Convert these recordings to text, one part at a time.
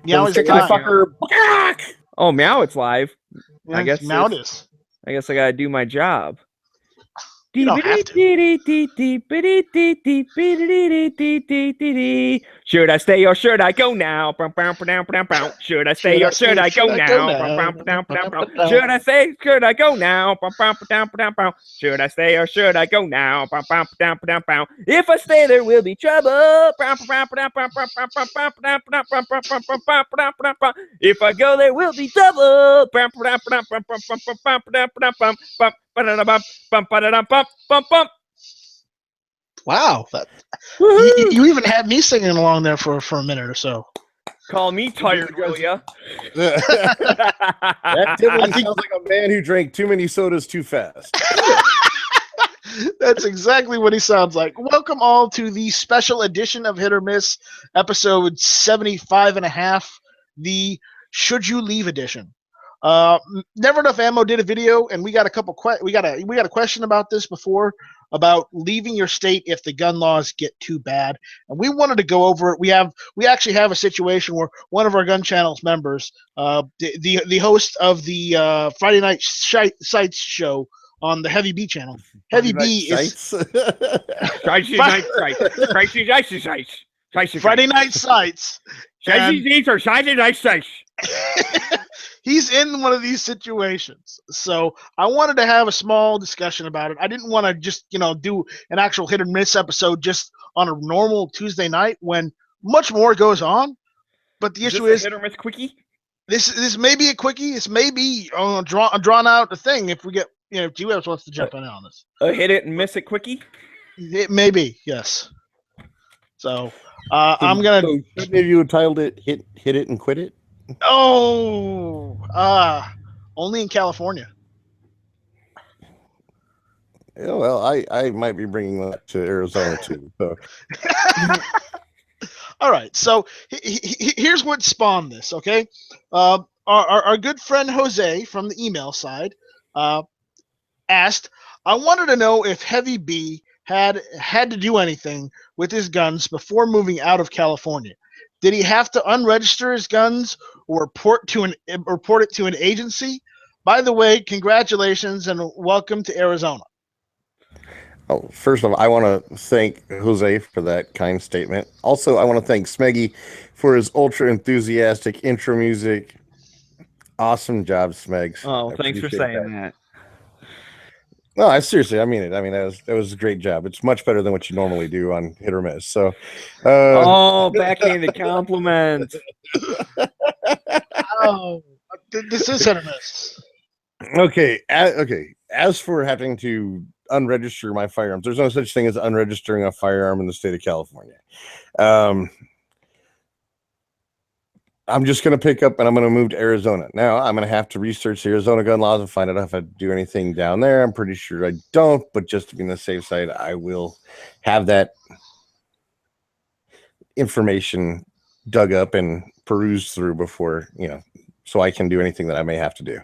Meow is chicken live. fucker. Oh, Meow, it's live. Yeah, I guess Meow it is. I guess I gotta do my job. You don't have to. Should I stay or should I go now? Should I stay or should I go now? Should I stay? Should I go now? Should I stay or should I go now? If I stay, there will be trouble. If I go, there will be trouble. Wow, you even had me singing along there for a minute or so. Call me tired, will ya? That definitely sounds like a man who drank too many sodas too fast. That's exactly what he sounds like. Welcome all to the special edition of Hit or Miss, episode 75.5, the Should You Leave edition. Never Enough Ammo did a video, and we got a question about this before, about leaving your state if the gun laws get too bad, and we wanted to go over it. We actually have a situation where one of our Gun Channel's members, the host of the Friday Night Sights show on the Heavy B channel. Heavy B is Friday Night Sights. He's in one of these situations. So I wanted to have a small discussion about it. I didn't want to just, do an actual hit or miss episode just on a normal Tuesday night when much more goes on. But the issue is hit or miss quickie. This may be a quickie. This may be a drawn out thing if we get, if G-Webs wants to jump in on this. A hit it and miss it quickie? It may be, yes. So I'm going to... Maybe you titled it Hit It and Quit It? Oh, only in California. Yeah, well, I might be bringing that to Arizona too. So. All right, so here's what spawned this. Okay, our good friend Jose from the email side asked, I wanted to know if Heavy B had to do anything with his guns before moving out of California. Did he have to unregister his guns or report it to an agency? By the way, congratulations and welcome to Arizona. Oh, first of all, I want to thank Jose for that kind statement. Also, I want to thank Smeggy for his ultra enthusiastic intro music. Awesome job, Smegs. Oh, thanks for saying that. No, I seriously, I mean it. I mean, that was a great job. It's much better than what you normally do on Hit or Miss. So, backhanded compliment. Oh, this is Hit or Miss. Okay. As for having to unregister my firearms, there's no such thing as unregistering a firearm in the state of California. I'm just going to pick up and I'm going to move to Arizona. Now, I'm going to have to research the Arizona gun laws and find out if I do anything down there. I'm pretty sure I don't, but just to be on the safe side, I will have that information dug up and perused through before, so I can do anything that I may have to do.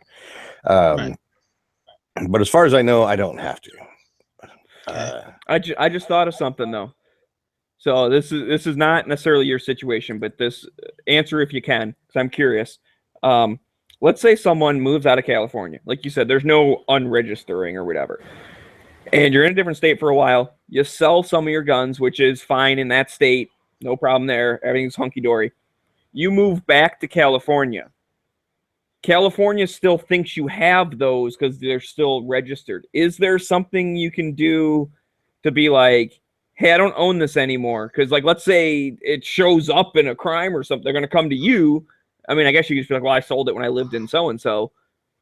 Right. But as far as I know, I don't have to. I just thought of something, though. So this is not necessarily your situation, but this answer if you can, because I'm curious. Let's say someone moves out of California. Like you said, there's no unregistering or whatever. And you're in a different state for a while. You sell some of your guns, which is fine in that state. No problem there. Everything's hunky-dory. You move back to California. California still thinks you have those because they're still registered. Is there something you can do to be like, hey, I don't own this anymore? Because, like, let's say it shows up in a crime or something. They're going to come to you. I mean, I guess you could be like, well, I sold it when I lived in so-and-so.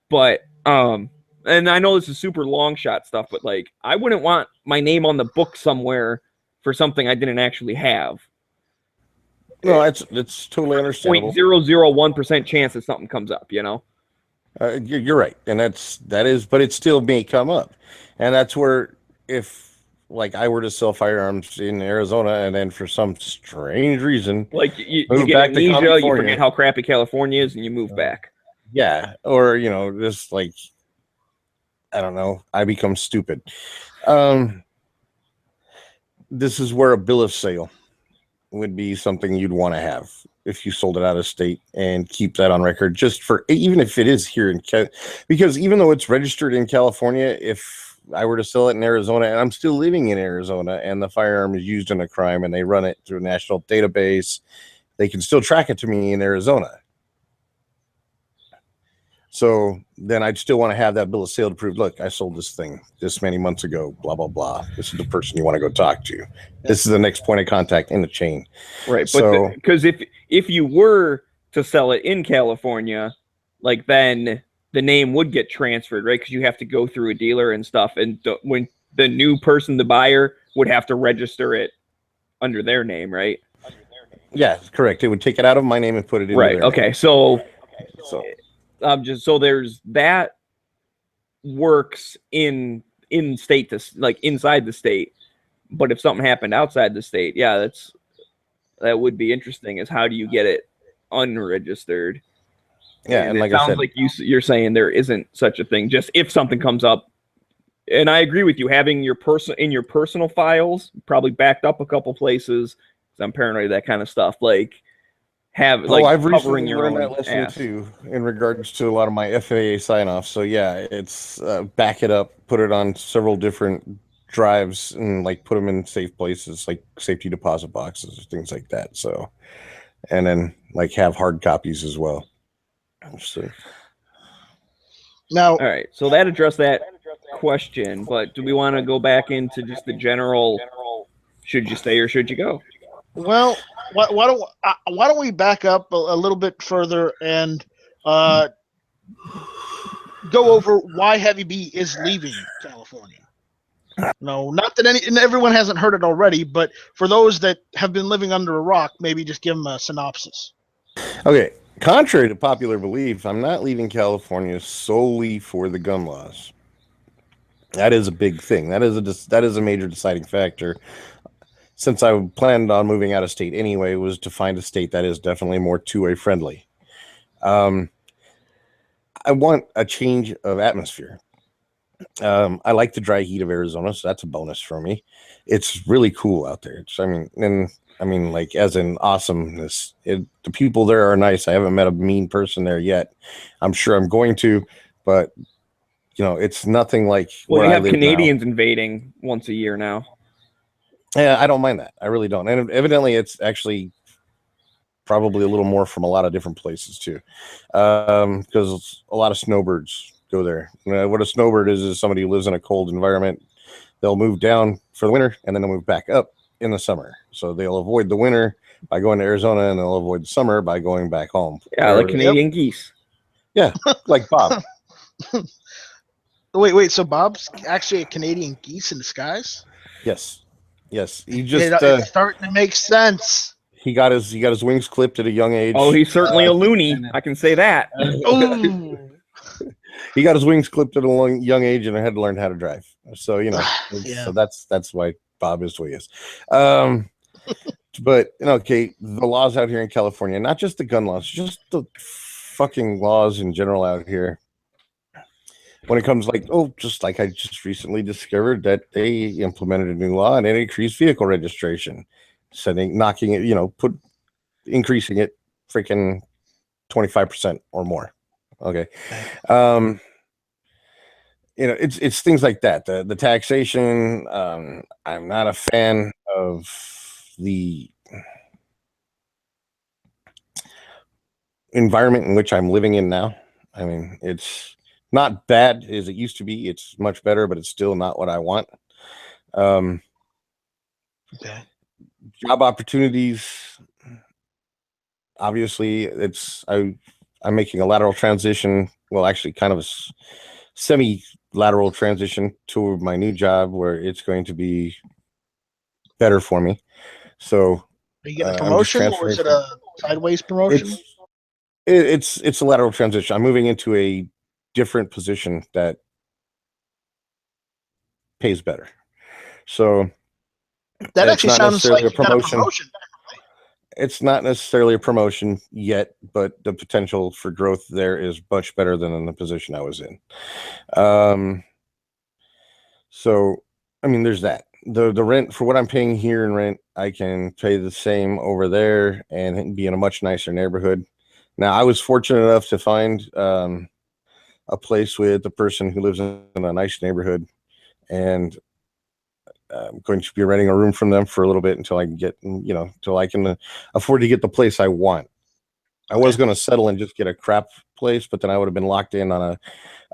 But, and I know this is super long shot stuff, but, like, I wouldn't want my name on the book somewhere for something I didn't actually have. No, it's totally understandable. 0.001% chance that something comes up, You're right. And that is, but it still may come up. And that's where if, like, I were to sell firearms in Arizona and then for some strange reason, like you move get back to amnesia, California, you forget how crappy California is, and you move back. Yeah, or just like, I don't know, I become stupid. This is where a bill of sale would be something you'd want to have. if you sold it out of state, and keep that on record, just for, even if it is here in because even though it's registered in California, if I were to sell it in Arizona and I'm still living in Arizona and the firearm is used in a crime and they run it through a national database, they can still track it to me in Arizona. So then I'd still want to have that bill of sale to prove, look, I sold this thing this many months ago, blah, blah, blah. This is the person you want to go talk to. This is the next point of contact in the chain. Right. So, But because if you were to sell it in California, like then the name would get transferred, right? Because you have to go through a dealer and stuff. And when the new person, the buyer, would have to register it under their name, right? yeah, correct. It would take it out of my name and put it in. Right. Okay. Name. So just so there's that works in state to like inside the state, but if something happened outside the state, yeah, that would be interesting. Is how do you get it unregistered? Yeah, and like it sounds I said, like you're saying there isn't such a thing. Just if something comes up, and I agree with you, having your personal files probably backed up a couple places. Because I'm paranoid of that kind of stuff. Like. I've recently learned that lesson too in regards to a lot of my FAA sign-offs. So yeah, it's back it up, put it on several different drives, and like put them in safe places, like safety deposit boxes, things like that. So, and then like have hard copies as well. So now, all right, so that addressed that question, but do we want to go back into just the general? Should you stay or should you go? Well, why don't we back up a little bit further and go over why Heavy B is leaving California? No, not that everyone hasn't heard it already, but for those that have been living under a rock, maybe just give them a synopsis. Okay, contrary to popular belief, I'm not leaving California solely for the gun laws. That is a big thing. That is a major deciding factor. Since I planned on moving out of state anyway, was to find a state that is definitely more two-way friendly. I want a change of atmosphere. I like the dry heat of Arizona, so that's a bonus for me. It's really cool out there. Like as in awesomeness. The people there are nice. I haven't met a mean person there yet. I'm sure I'm going to, but it's nothing like. Well, you have Canadians invading once a year now. Yeah, I don't mind that. I really don't. And evidently, it's actually probably a little more from a lot of different places too, because a lot of snowbirds go there. What a snowbird is somebody who lives in a cold environment. They'll move down for the winter, and then they'll move back up in the summer. So they'll avoid the winter by going to Arizona, and they'll avoid the summer by going back home. Yeah, like Canadian geese. Yeah, like Bob. Wait. So Bob's actually a Canadian geese in disguise? Yes. He just it's starting to make sense. He got his wings clipped at a young age. Oh, he's certainly a loony. I can say that. He got his wings clipped at a young age and had to learn how to drive. So so that's why Bob is the way he is. But okay, the laws out here in California, not just the gun laws, just the fucking laws in general out here. When it comes just like I just recently discovered that they implemented a new law and it increased vehicle registration, increasing it freaking 25% or more. Okay. It's things like that. The taxation, I'm not a fan of the environment in which I'm living in now. I mean, it's not bad as it used to be. It's much better, but it's still not what I want. Okay. Job opportunities. Obviously, I'm making a lateral transition. Well, actually, kind of a semi-lateral transition to my new job, where it's going to be better for me. So, are you getting a promotion, or is it a sideways promotion? It's a lateral transition. I'm moving into a different position that pays better. So that actually sounds like a promotion. It's not necessarily a promotion yet, but the potential for growth there is much better than in the position I was in. So, I mean, there's that. the rent for what I'm paying here in rent, I can pay the same over there and be in a much nicer neighborhood. Now, I was fortunate enough to find a place with a person who lives in a nice neighborhood, and I'm going to be renting a room from them for a little bit until I can get, until I can afford to get the place I want. I was going to settle and just get a crap place, but then I would have been locked in on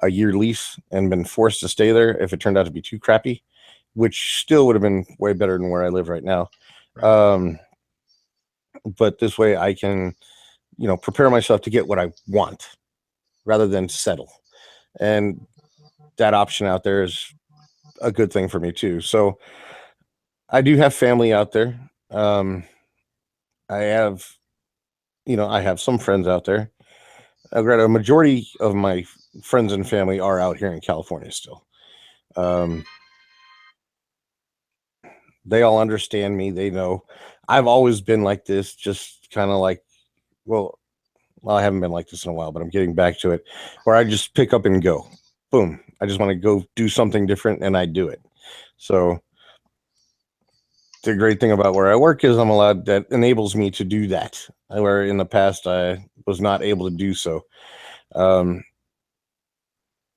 a year lease and been forced to stay there if it turned out to be too crappy, which still would have been way better than where I live right now. But this way I can, prepare myself to get what I want rather than settle. And that option out there is a good thing for me too. So I do have family out there. I have some friends out there. A majority of my friends and family are out here in California still. They all understand me. They know I've always been like this, just kind of like, well, I haven't been like this in a while, but I'm getting back to it, where I just pick up and go. Boom. I just want to go do something different, and I do it. So the great thing about where I work is that enables me to do that, where in the past I was not able to do so. And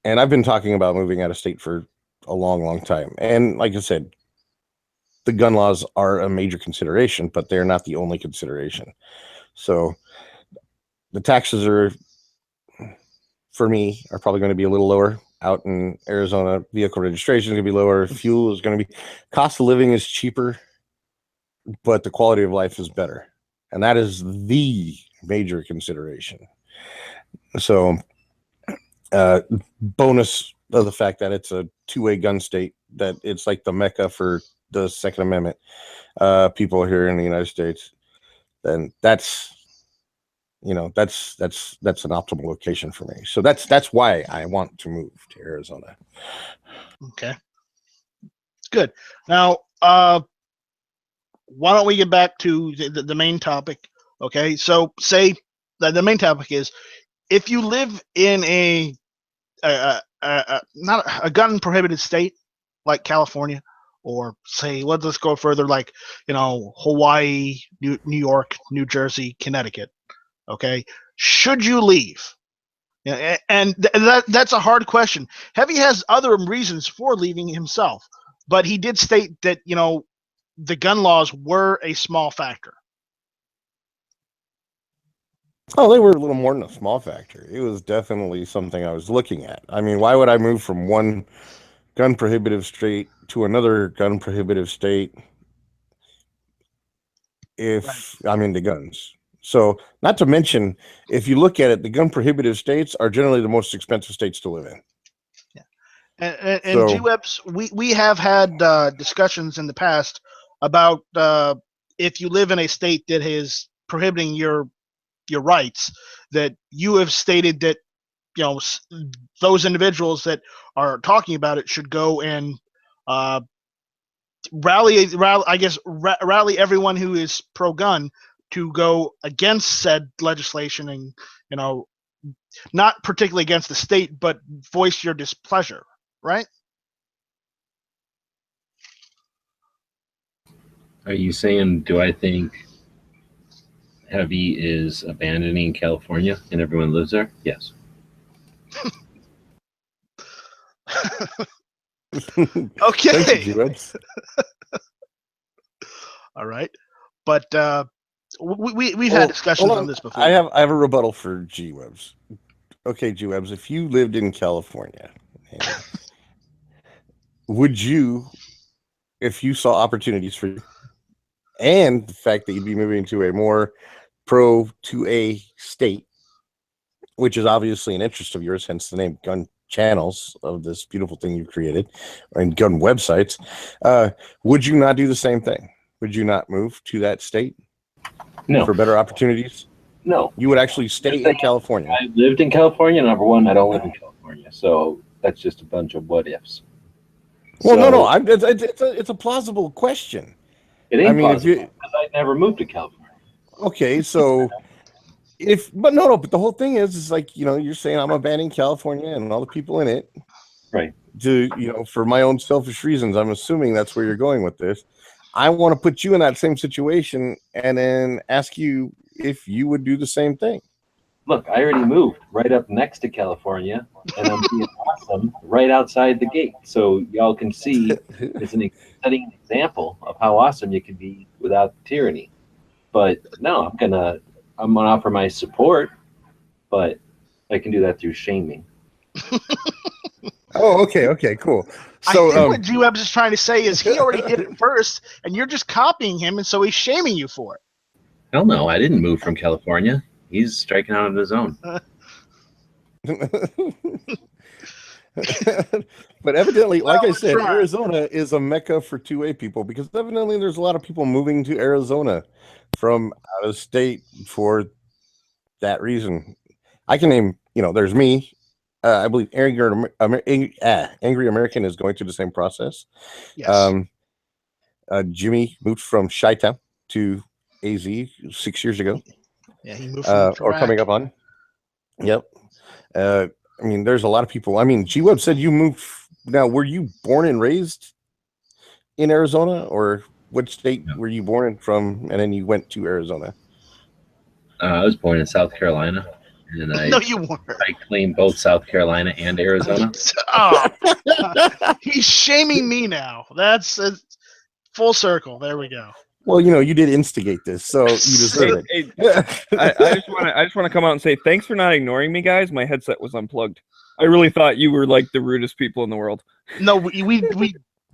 I've been talking about moving out of state for a long, long time. And like I said, the gun laws are a major consideration, but they're not the only consideration. So the taxes for me, are probably going to be a little lower. Out in Arizona, vehicle registration is going to be lower. Fuel is going to be, cost of living is cheaper, but the quality of life is better. And that is the major consideration. So, bonus of the fact that it's a two-way gun state, that it's like the Mecca for the Second Amendment people here in the United States, then that's an optimal location for me. So that's why I want to move to Arizona. Okay. Good. Now, why don't we get back to the main topic? Okay. So say that the main topic is, if you live in not a gun prohibited state like California, or say, let's go further, like, Hawaii, New York, New Jersey, Connecticut. Okay. Should you leave? Yeah, and that's a hard question. Heavy has other reasons for leaving himself, but he did state that, the gun laws were a small factor. Oh, they were a little more than a small factor. It was definitely something I was looking at. I mean, why would I move from one gun prohibitive state to another gun prohibitive state if I'm into guns? So, not to mention, if you look at it, the gun prohibitive states are generally the most expensive states to live in. Yeah, and G-Webs, we have had discussions in the past about if you live in a state that is prohibiting your rights, that you have stated that those individuals that are talking about it should go and rally everyone who is pro-gun to go against said legislation, and not particularly against the state, but voice your displeasure, right? Are you saying, do I think Heavy is abandoning California and everyone lives there? Yes. Okay. Thank you, All right, but we've had discussions on this before. I have a rebuttal for G-Webs. Okay, G-Webs, if you lived in California, would you, if you saw opportunities for you, and the fact that you'd be moving to a more pro 2A state, which is obviously an interest of yours, hence the name Gun Channels, of this beautiful thing you've created, and gun websites, would you not do the same thing? Would you not move to that state? No. For better opportunities? No. You would actually stay in California. I lived in California. Number one, I don't live in California. So that's just a bunch of what ifs. Well, no. It's a plausible question. It ain't plausible because I never moved to California. Okay, so but the whole thing is like, you're saying I'm abandoning California and all the people in it. Right. For my own selfish reasons, I'm assuming that's where you're going with this. I want to put you in that same situation and then ask you if you would do the same thing. Look, I already moved right up next to California, and I'm being awesome right outside the gate. So y'all can see it's setting an example of how awesome you can be without tyranny. But no, I'm gonna offer my support, but I can do that through shaming. Oh, okay, cool. So I think what G-Web's is trying to say is he already did it first, and you're just copying him, and so he's shaming you for it. Hell no, I didn't move from California. He's striking out on his own. But evidently, like I said, try. Arizona is a mecca for two-way people because evidently there's a lot of people moving to Arizona from out of state for that reason. I can name, there's me. I believe Angry American is going through the same process. Yes. Jimmy moved from Chi-Town to AZ 6 years ago. Yeah, he moved from or coming up on. Yep. There's a lot of people. G-Web said you moved. Now, were you born and raised in Arizona, or what state were you born from, and then you went to Arizona? I was born in South Carolina, and No, you weren't. I claim both South Carolina and Arizona. He's shaming me now. That's full circle. There we go. Well, you did instigate this, so you deserve it. I just want to come out and say thanks for not ignoring me, guys. My headset was unplugged. I really thought you were like the rudest people in the world. No, we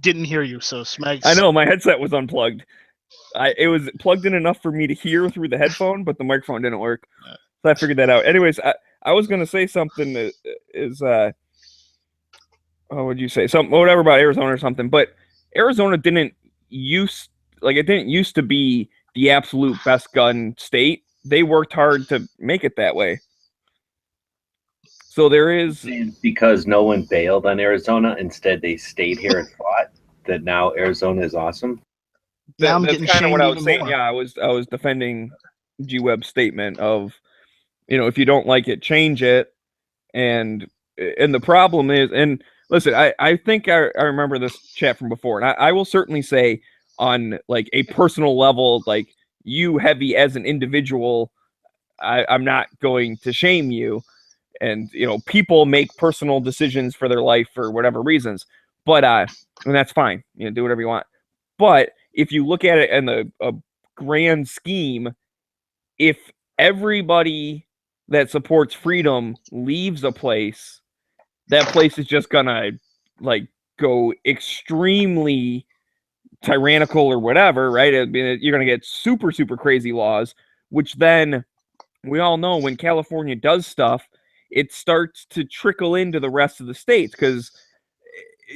didn't hear you. So Smegs. I know my headset was unplugged. It was plugged in enough for me to hear through the headphone, but the microphone didn't work. So I figured that out. Anyways, I was gonna say something that is what'd you say? Something whatever about Arizona or something, but Arizona didn't used to be the absolute best gun state. They worked hard to make it that way. So there is because no one bailed on Arizona. Instead, they stayed here and fought. That now Arizona is awesome. Now that's kind of what I was saying. More. Yeah, I was defending G-Web's statement of, if you don't like it, change it. And the problem is, and listen, I think I remember this chat from before, and I will certainly say on like a personal level, like you heavy as an individual, I'm not going to shame you. And, people make personal decisions for their life for whatever reasons, but, and that's fine, do whatever you want. But if you look at it in a grand scheme, if everybody that supports freedom leaves a place, that place is just gonna like go extremely tyrannical or whatever, right? You're gonna get super, super crazy laws, which then we all know when California does stuff, it starts to trickle into the rest of the states because,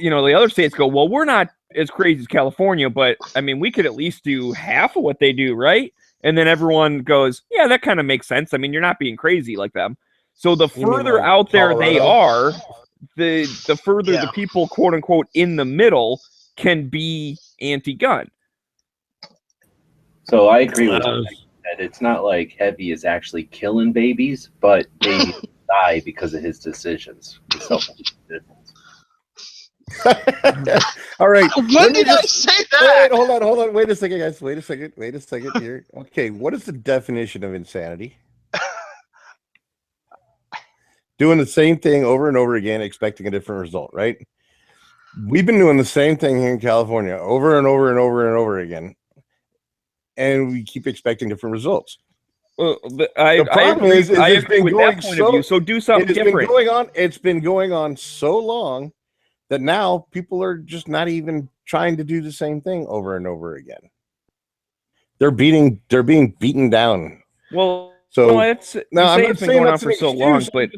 the other states go, well, we're not as crazy as California, but we could at least do half of what they do, right? And then everyone goes, yeah, that kind of makes sense. You're not being crazy like them. So the further out there they are, the further the people, quote unquote, in the middle can be anti-gun. So I agree with you that it's not like Heavy is actually killing babies, but babies die because of his decisions. All right. When did I say that? Wait, hold on. Wait a second, guys. Wait a second here. Okay, what is the definition of insanity? Doing the same thing over and over again, expecting a different result, right? We've been doing the same thing here in California over and over and over and over again, and we keep expecting different results. Well, I agree with that point of view. So do something different. It's been going on so long that now people are just not even trying to do the same thing over and over again. They're being beaten down. Well, so it's been going on for so long, but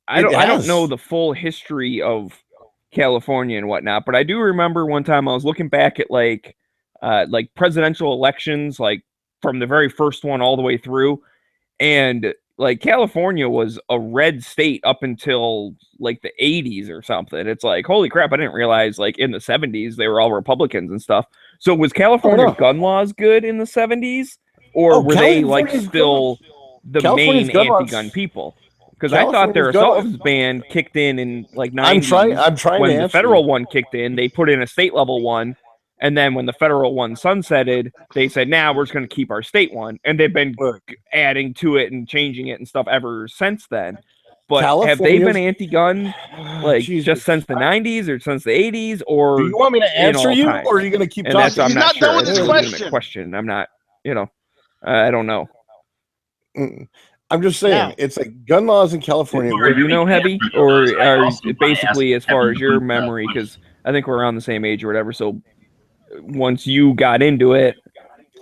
I don't know the full history of California and whatnot. But I do remember one time I was looking back at like presidential elections, like from the very first one all the way through, and like California was a red state up until like the 80s or something. It's like, holy crap, I didn't realize like in the 70s they were all Republicans and stuff. So was California gun laws good in the 70s? Or were they like still the main anti-gun people? Because I thought their California's got assault it. weapons ban kicked in like 90s. I'm trying when to the answer federal you. one kicked in, they put in a state level one, and then when the federal one sunsetted, they said, "Now we're just going to keep our state one," and they've been Look, adding to it and changing it and stuff ever since then. But have they California's been anti-gun like Jesus. just since the 90s or since the 80s, or Do you want me to in answer all you, time? or are you going to keep And talking? that's I'm He's not not sure. done with It's his a legitimate question. question. I'm not, I don't know. I'm just saying, Now- it's like gun laws in California. Do you know, Heavy, or I are also wanna basically ask as far Heavy as your about, memory? Because I think we're around the same age or whatever. So once you got into it,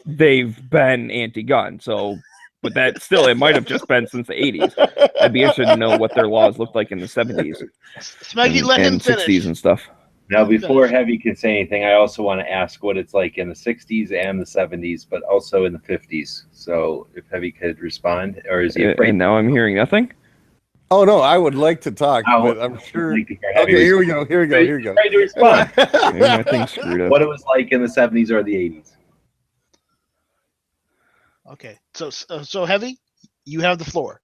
they've been anti-gun. So, but that still, it might have just been since the 80s. I'd be interested to know what their laws looked like in the 70s Smeggy, let him and finish. 60s and stuff. Now, Let me before finish. Heavy can say anything, I also want to ask what it's like in the 60s and the 70s, but also in the 50s. So if Heavy could respond, or is he afraid? And now I'm hearing nothing. Oh no, I would like to talk, I but would I'm sure. like to hear Heavy Okay, here we respond. go. Here we go. Here we go. Afraid to respond. Maybe my thing's screwed up. What it was like in the 70s or the 80s. Okay, so Heavy, you have the floor.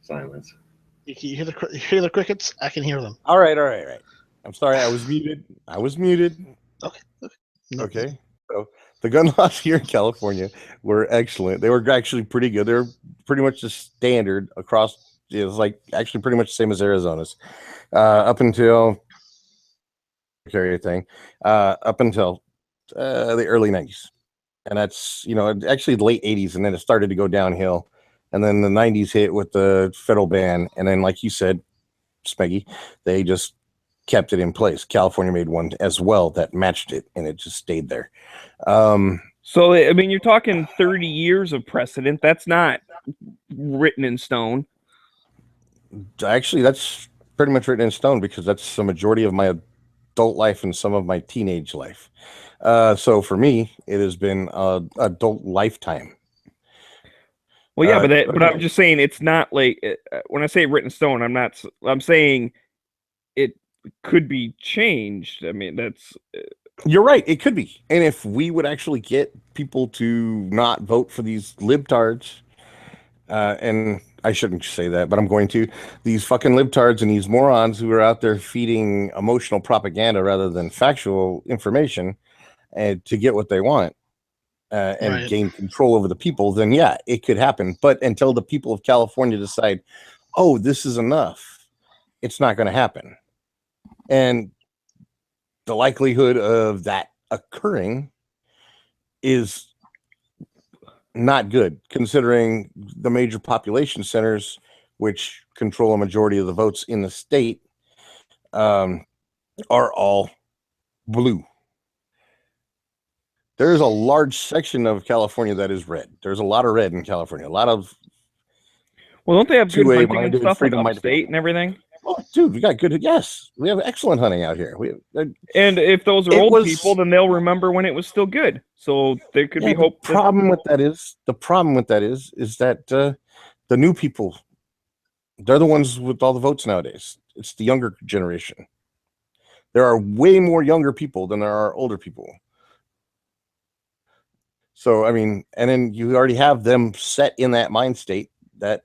Silence. You hear the crickets? I can hear them. All right. I'm sorry, I was muted. Okay. Okay. So the gun laws here in California were excellent. They were actually pretty good. They're pretty much the standard across. It was like actually pretty much the same as Arizona's, up until carry thing, up until the early 90s, and that's actually the late 80s, and then it started to go downhill, and then the 90s hit with the federal ban, and then like you said, Smeggy, they just kept it in place. California made one as well that matched it, and it just stayed there. So, I mean, you're talking 30 years of precedent. That's not written in stone. Actually, that's pretty much written in stone because that's the majority of my adult life and some of my teenage life. So for me, it has been an adult lifetime. Well, yeah, but okay. I'm just saying it's not like when I say written in stone, I'm saying it could be changed. I mean, that's You're right. It could be. And if we would actually get people to not vote for these libtards, and I shouldn't say that, but I'm going to, these fucking libtards and these morons who are out there feeding emotional propaganda rather than factual information and to get what they want and Right. gain control over the people, then yeah, it could happen. But until the people of California decide, oh, this is enough, it's not going to happen. And the likelihood of that occurring is not good, considering the major population centers, which control a majority of the votes in the state, are all blue. There is a large section of California that is red. There's a lot of red in California. A lot of don't they have good two-way hunting and minded, stuff like freedom-minded upstate and everything? Oh, dude, we got good. Yes, we have excellent hunting out here. And if those are It old was- people, then they'll remember when it was still good. So there could be hope. The problem with that is that the new people, they're the ones with all the votes nowadays. It's the younger generation. There are way more younger people than there are older people. So I mean, and then you already have them set in that mind state that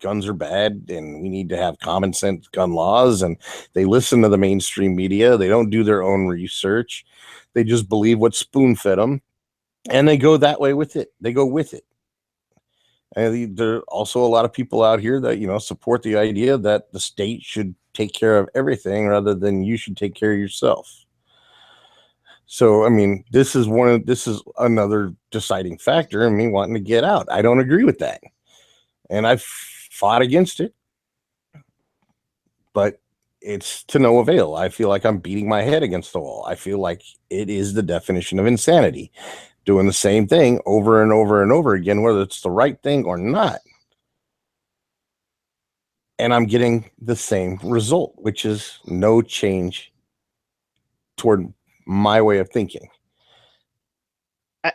guns are bad and we need to have common sense gun laws, and they listen to the mainstream media. They don't do their own research. They just believe what spoon fed them, and they go that way with it. They go with it. And there are also a lot of people out here that support the idea that the state should take care of everything rather than you should take care of yourself. So I mean, this is another deciding factor in me wanting to get out. I don't agree with that, and I've fought against it, but it's to no avail. I feel like I'm beating my head against the wall. I feel like it is the definition of insanity, doing the same thing over and over and over again, whether it's the right thing or not. And I'm getting the same result, which is no change toward my way of thinking.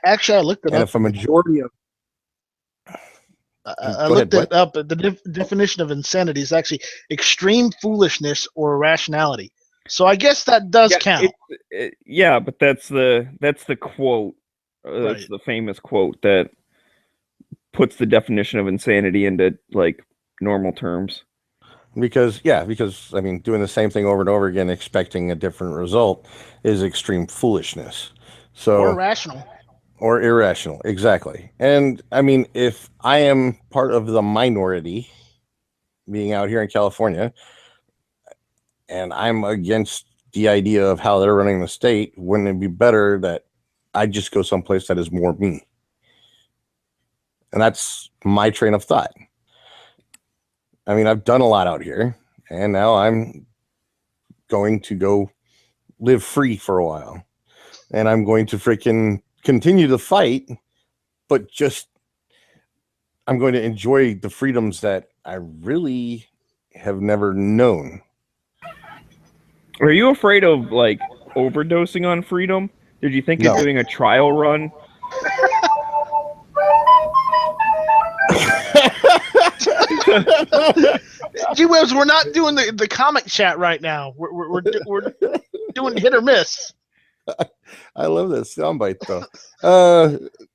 Actually, I looked it And up. if a majority of I Go looked ahead, it up. The definition of insanity is actually extreme foolishness or irrationality. So I guess that does count. Yeah, but that's the quote. That's the famous quote that puts the definition of insanity into like normal terms. Because I mean, doing the same thing over and over again, expecting a different result, is extreme foolishness. So Or irrational. Or irrational, exactly. And I mean, if I am part of the minority being out here in California, and I'm against the idea of how they're running the state, wouldn't it be better that I just go someplace that is more me? And that's my train of thought. I mean, I've done a lot out here, and now I'm going to go live free for a while. And I'm going to freaking continue to fight, but just I'm going to enjoy the freedoms that I really have never known. Are you afraid of like overdosing on freedom? Did you think No. of doing a trial run? G-Webs, we're not doing the comic chat right now. We're doing hit or miss. I love that soundbite though.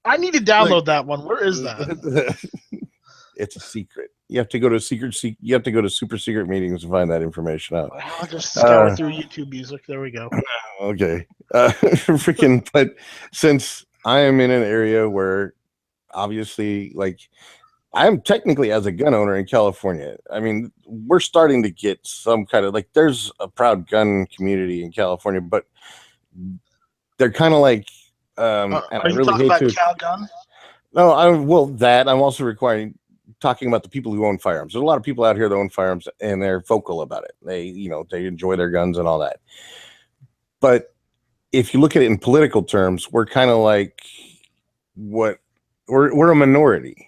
I need to download that one. Where is that? It's a secret. You have to go to You have to go to super secret meetings to find that information out. I'll just scour through YouTube music. There we go. Okay. Freaking, but since I am in an area where obviously, like, I'm technically as a gun owner in California. I mean, we're starting to get some kind of like, there's a proud gun community in California, but they're kind of like, and Are I you really talking hate about to. Cal Gun? No, I'm also talking about the people who own firearms. There's a lot of people out here that own firearms and they're vocal about it. They enjoy their guns and all that. But if you look at it in political terms, we're kind of like we're a minority.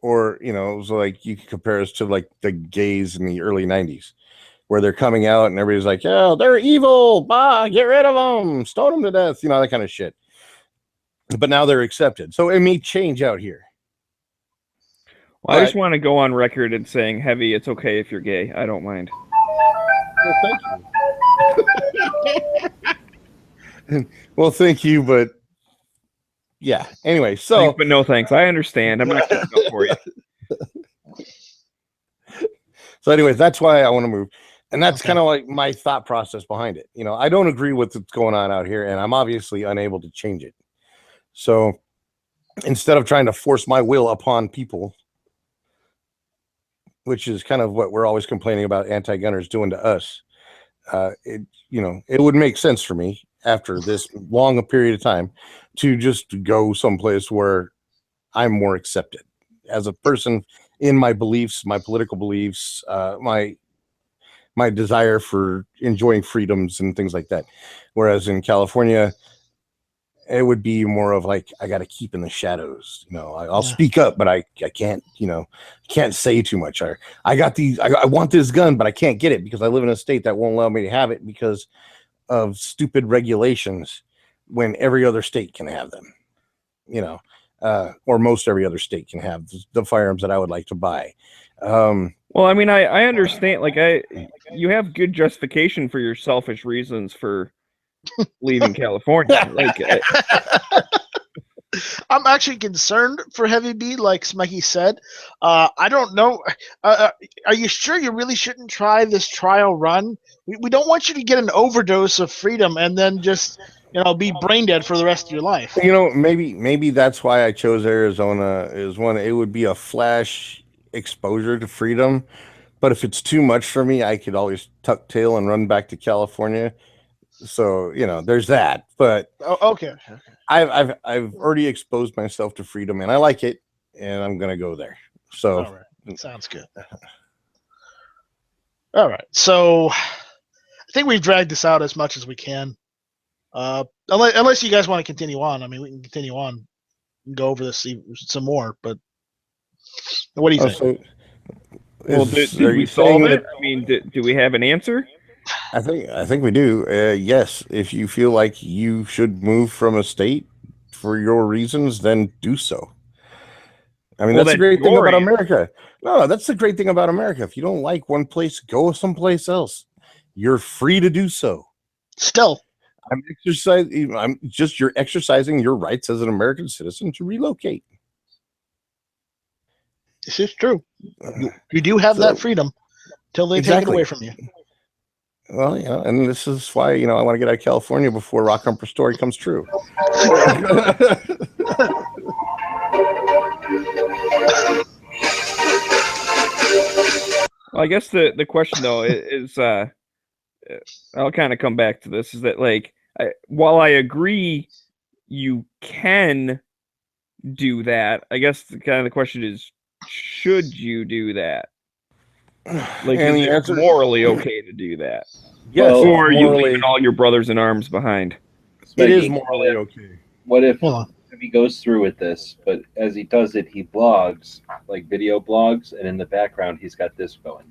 Or, so like you can compare us to like the gays in the early 90s where they're coming out and everybody's like, yeah, they're evil. Bah, get rid of them. Stone them to death. That kind of shit. But now they're accepted. So it may change out here. Well, I just want to go on record and saying, Heavy, it's okay if you're gay. I don't mind. Well, thank you. Well, thank you, but yeah. Anyway, so thanks, but no thanks. I understand. I'm not going to go for you. So, anyways, that's why I want to move, and that's kind of like my thought process behind it. I don't agree with what's going on out here, and I'm obviously unable to change it. So, instead of trying to force my will upon people, which is kind of what we're always complaining about anti-gunners doing to us, it would make sense for me after this long a period of time to just go someplace where I'm more accepted as a person in my beliefs, my political beliefs, my desire for enjoying freedoms and things like that. Whereas in California, it would be more of like, I got to keep in the shadows. I'll speak up, but I can't, can't say too much. I want this gun, but I can't get it because I live in a state that won't allow me to have it because of stupid regulations when every other state can have them, or most every other state can have the firearms that I would like to buy. Well, I mean, I understand, like, you have good justification for your selfish reasons for leaving California. Like, I'm actually concerned for Heavy B, like Smikey said. I don't know. Are you sure you really shouldn't try this trial run? We don't want you to get an overdose of freedom and then just, be brain dead for the rest of your life. Maybe that's why I chose Arizona. Is one, it would be a flash exposure to freedom. But if it's too much for me, I could always tuck tail and run back to California. So, there's that. But okay. I've already exposed myself to freedom and I like it, and I'm gonna go there. So all right. Sounds good. All right. So I think we've dragged this out as much as we can. Unless you guys want to continue on. I mean, we can continue on and go over this some more, but what do you think? Well, did we solve it? I mean, do we have an answer? I think we do. Yes, if you feel like you should move from a state for your reasons, then do so. I mean, that's the great thing about America. No, that's the great thing about America. If you don't like one place, go someplace else. You're free to do so. Still, You're exercising your rights as an American citizen to relocate. This is true. You do have that freedom till they take it away from you. Well, and this is why, I want to get out of California before Rock Humper story comes true. Well, I guess the question though is I'll kind of come back to this, is that while I agree you can do that, I guess the question is, should you do that? Like, is it morally okay to do that? Yes, or are you leaving all your brothers in arms behind? It is morally okay. What if he goes through with this, but as he does it, he blogs, like video blogs, and in the background he's got this going.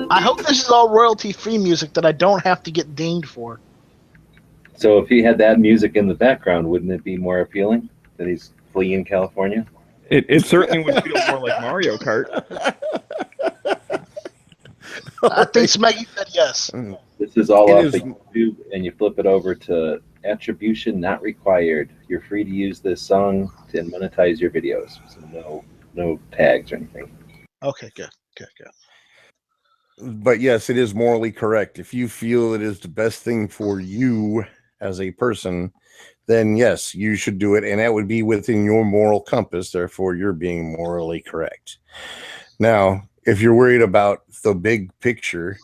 I hope this is all royalty-free music that I don't have to get dinged for. So if he had that music in the background, wouldn't it be more appealing that he's fleeing California? It certainly would feel more like Mario Kart. I think Smeggy said yes. This is all off of YouTube, and you flip it over to attribution not required. You're free to use this song to monetize your videos. So no tags or anything. Okay, good. But yes, it is morally correct. If you feel it is the best thing for you as a person, then yes, you should do it. And that would be within your moral compass. Therefore, you're being morally correct. Now, if you're worried about the big picture,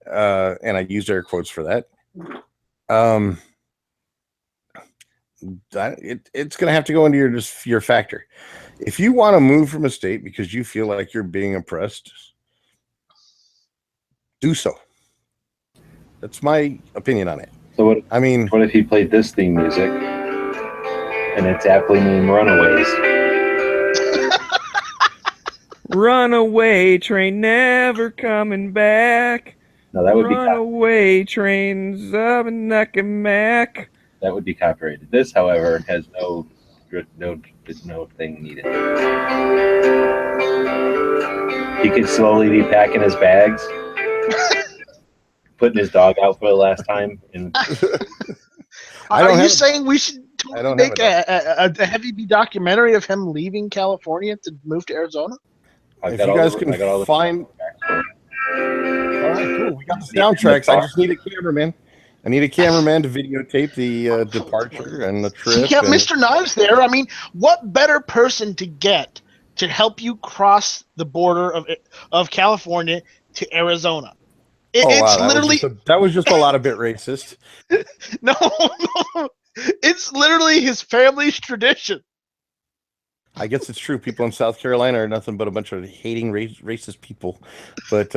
and I used air quotes for that, it's going to have to go into your factor. If you want to move from a state because you feel like you're being oppressed, do so. That's my opinion on it. So what if he played this theme music and it's aptly named Runaways? Runaway train never coming back. No, that would be runaway trains up and knocking back. That would be copyrighted. This, however, has no thing needed. He could slowly be packing his bags, putting his dog out for the last time. And are you saying we should make a heavy B documentary of him leaving California to move to Arizona? If you guys can find... All right, cool. We got the soundtracks. I just need a cameraman. I need a cameraman to videotape the departure and the trip. You got Mr. Knives there. I mean, what better person to get to help you cross the border of California to Arizona? It's literally that was just a lot of bit racist. No, it's literally his family's tradition. I guess it's true. People in South Carolina are nothing but a bunch of hating racist people. But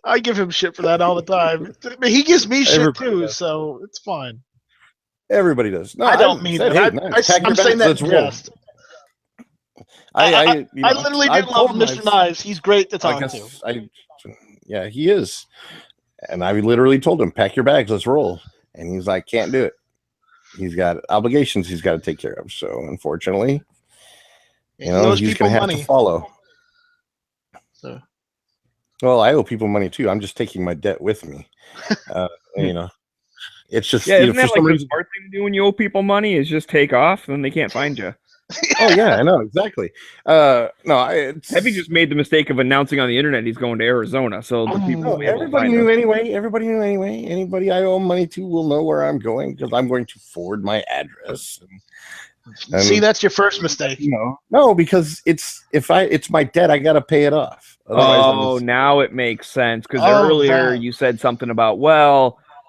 I give him shit for that all the time. He gives me shit too, so it's fine. Everybody does. No, I don't mean that. I'm saying that in jest. I literally do love Mr. Knives. He's great to talk to. Yeah, he is. And I literally told him, pack your bags, let's roll. And he's like, can't do it. He's got obligations he's got to take care of. So unfortunately, he's going to have to follow. So, well, I owe people money too. I'm just taking my debt with me. It's just isn't that like the smart thing to do when you owe people money is just take off, and they can't find you. Oh yeah, I know exactly. Heavy just made the mistake of announcing on the internet he's going to Arizona, so the people everybody knew anyway. Anybody I owe money to will know where I'm going because I'm going to forward my address. And see, that's your first mistake. No, because it's my debt. I got to pay it off. Otherwise, now it makes sense because earlier you said something about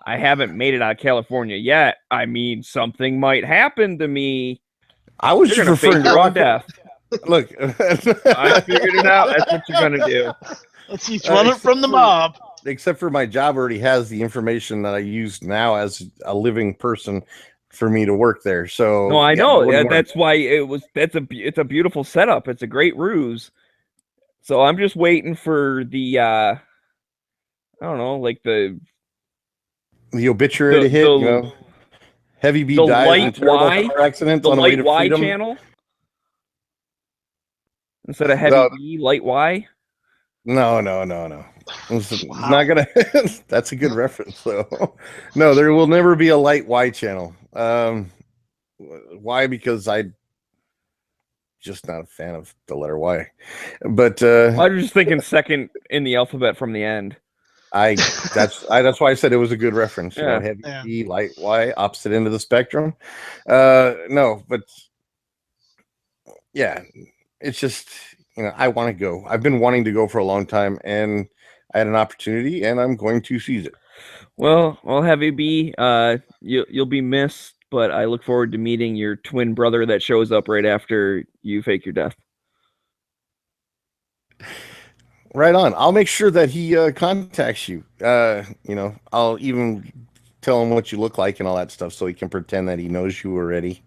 I haven't made it out of California yet. I mean, something might happen to me. I was just referring to death. Look, I figured it out. That's what you're gonna do. He's running from the mob. Except for my job already has the information that I use now as a living person for me to work there. So no, I know that's why it's a beautiful setup. It's a great ruse. So I'm just waiting for the I don't know, like the obituary to hit. Heavy B dies in a terrible car accident on the way to freedom. Channel instead of Heavy B, Light Y. No. It's not gonna. That's a good reference, though. No, there will never be a light Y channel. Why? Because I'm just not a fan of the letter Y. But I was just thinking second in the alphabet from the end. that's why I said it was a good reference. You know, heavy E, light Y, opposite end of the spectrum. No, but yeah, it's just, you know, I want to go. I've been wanting to go for a long time, and I had an opportunity, and I'm going to seize it. Well, Heavy B, you'll be missed, but I look forward to meeting your twin brother that shows up right after you fake your death. Right on. I'll make sure that he contacts you. You know, I'll even tell him what you look like and all that stuff, so he can pretend that he knows you already.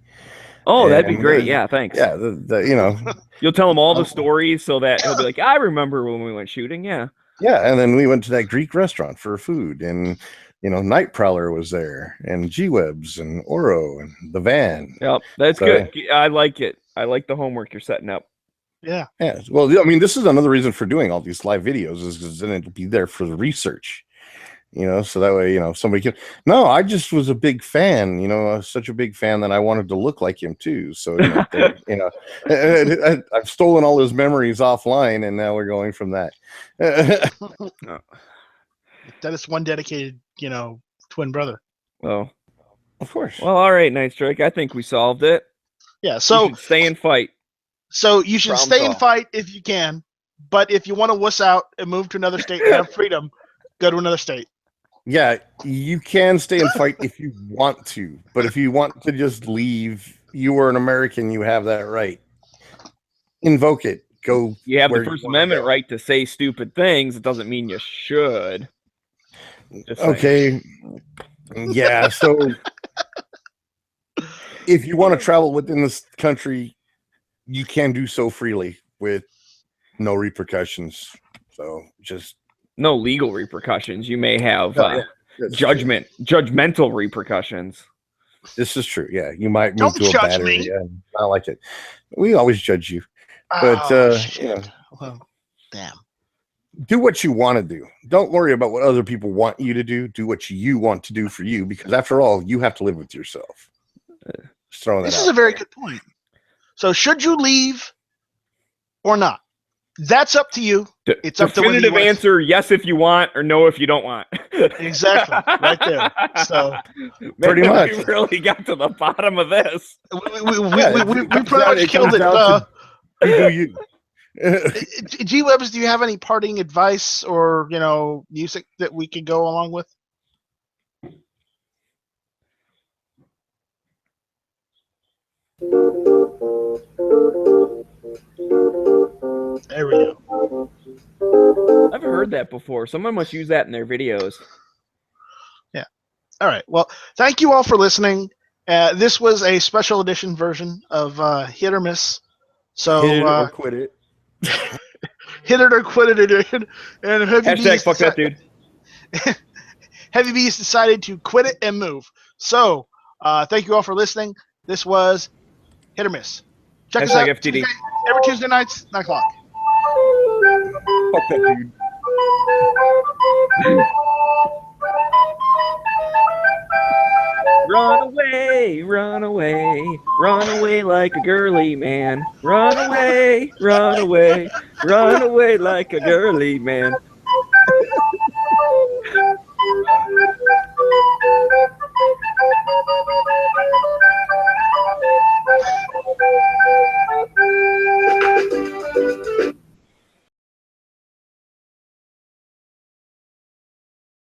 Oh, that'd be great. Yeah, thanks. Yeah, you know, you'll tell him all the stories so that he'll be like, I remember when we went shooting. Yeah. Yeah, and then we went to that Greek restaurant for food, and you know, Night Prowler was there, and G-Webs, and Oro, and the van. Yep, that's good. I like it. I like the homework you're setting up. Yeah. Yeah. Well, I mean, this is another reason for doing all these live videos is because then it'll be there for the research, you know, so that way, you know, somebody can. No, I just was a big fan, you know, such a big fan that I wanted to look like him too. So, you know, I've stolen all his memories offline, and now we're going from that. That is one dedicated, you know, twin brother. Well, of course. Well, all right, Night Strike. I think we solved it. Yeah. So stay and fight. So you should stay and fight if you can, but if you want to wuss out and move to another state and have freedom, go to another state. Yeah, you can stay and fight if you want to, but if you want to just leave, you are an American, you have that right. Invoke it. Go. You have the First Amendment right to say stupid things. It doesn't mean you should. Okay. Yeah, so if you want to travel within this country, you can do so freely with no repercussions. So just no legal repercussions. You may have judgmental repercussions. This is true. Yeah, you might move to a battery. Yeah, I like it. We always judge you, but you know, well, damn. Do what you want to do. Don't worry about what other people want you to do. Do what you want to do for you, because after all, you have to live with yourself. Just throwing that this is a very good point. So should you leave or not? That's up to you. It's up to definitive answer: yes if you want, or no if you don't want. Exactly, right there. So pretty much, we really got to the bottom of this. We pretty much killed it. You. G-Webs, do you have any parting advice or, you know, music that we could go along with? There we go. I've heard that before. Someone must use that in their videos. Yeah. All right. Well, thank you all for listening. This was a special edition version of Hit or Miss. So hit it or quit it. Hit it or quit it edition. And hashtag fuck that dude. Heavy B's decided to quit it and move. So thank you all for listening. This was Hit or Miss. Check us out FTD. Every Tuesday nights, 9 o'clock. Fuck that dude. Run away, run away, run away like a girly man. Run away, run away, run away like a girly man.